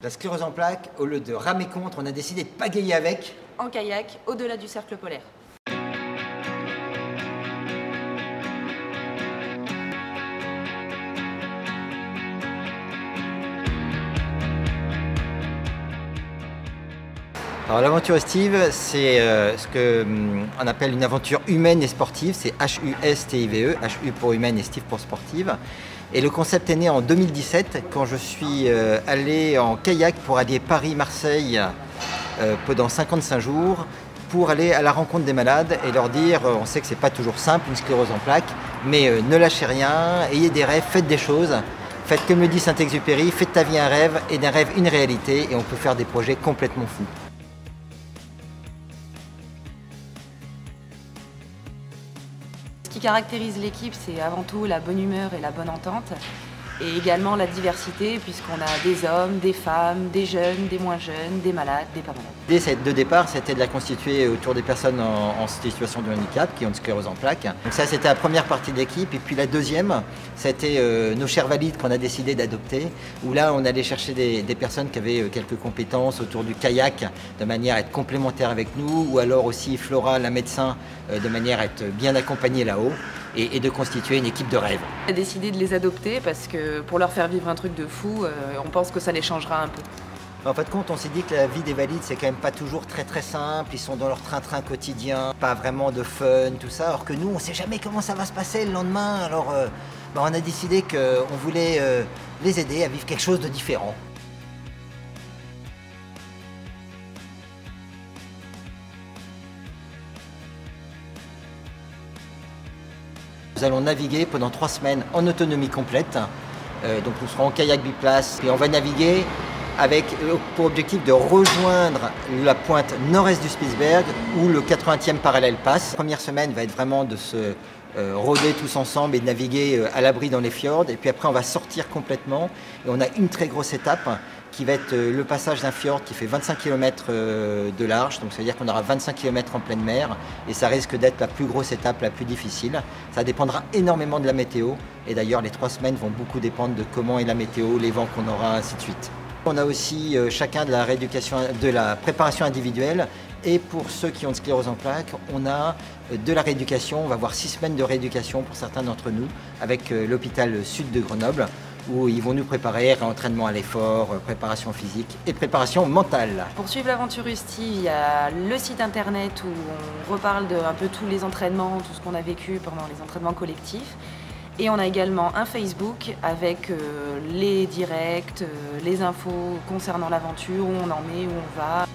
La sclérose en plaques, au lieu de ramer contre, on a décidé de pagayer avec. En kayak, au-delà du cercle polaire. Alors l'aventure estive, c'est ce qu'on appelle une aventure humaine et sportive, c'est HUSTIVE, HU pour humaine et Steve pour sportive. Et le concept est né en 2017 quand je suis allé en kayak pour allier Paris-Marseille pendant 55 jours pour aller à la rencontre des malades et leur dire, on sait que c'est pas toujours simple une sclérose en plaques, mais ne lâchez rien, ayez des rêves, faites des choses. Faites comme le dit Saint-Exupéry, faites ta vie un rêve et d'un rêve une réalité et on peut faire des projets complètement fous. Ce qui caractérise l'équipe, c'est avant tout la bonne humeur et la bonne entente, et également la diversité, puisqu'on a des hommes, des femmes, des jeunes, des moins jeunes, des malades, des pas malades. L'idée de départ, c'était de la constituer autour des personnes en situation de handicap, qui ont une sclérose en plaques. Donc ça, c'était la première partie de l'équipe. Et puis la deuxième, c'était nos chers valides qu'on a décidé d'adopter, où là, on allait chercher des personnes qui avaient quelques compétences autour du kayak, de manière à être complémentaires avec nous, ou alors aussi Flora, la médecin, de manière à être bien accompagnée là-haut, et de constituer une équipe de rêve. On a décidé de les adopter parce que pour leur faire vivre un truc de fou, on pense que ça les changera un peu. En fin de compte, on s'est dit que la vie des valides, c'est quand même pas toujours très simple. Ils sont dans leur train-train quotidien, pas vraiment de fun, tout ça. Alors que nous, on sait jamais comment ça va se passer le lendemain. Alors, on a décidé qu'on voulait les aider à vivre quelque chose de différent. Nous allons naviguer pendant 3 semaines en autonomie complète. Donc nous serons en kayak biplace et on va naviguer avec pour objectif de rejoindre la pointe nord-est du Spitzberg où le 80e parallèle passe. La première semaine va être vraiment de se rôder tous ensemble et de naviguer à l'abri dans les fjords. Et puis après on va sortir complètement et on a une très grosse étape qui va être le passage d'un fjord qui fait 25 km de large, donc ça veut dire qu'on aura 25 km en pleine mer et ça risque d'être la plus grosse étape, la plus difficile. Ça dépendra énormément de la météo et d'ailleurs les 3 semaines vont beaucoup dépendre de comment est la météo, les vents qu'on aura, ainsi de suite. On a aussi chacun de la préparation individuelle et pour ceux qui ont une sclérose en plaques, on a de la rééducation, on va avoir 6 semaines de rééducation pour certains d'entre nous avec l'hôpital sud de Grenoble, où ils vont nous préparer à entraînement à l'effort, préparation physique et préparation mentale. Pour suivre l'aventure Ustive, il y a le site internet où on reparle de un peu tous les entraînements, tout ce qu'on a vécu pendant les entraînements collectifs. Et on a également un Facebook avec les directs, les infos concernant l'aventure, où on en est, où on va.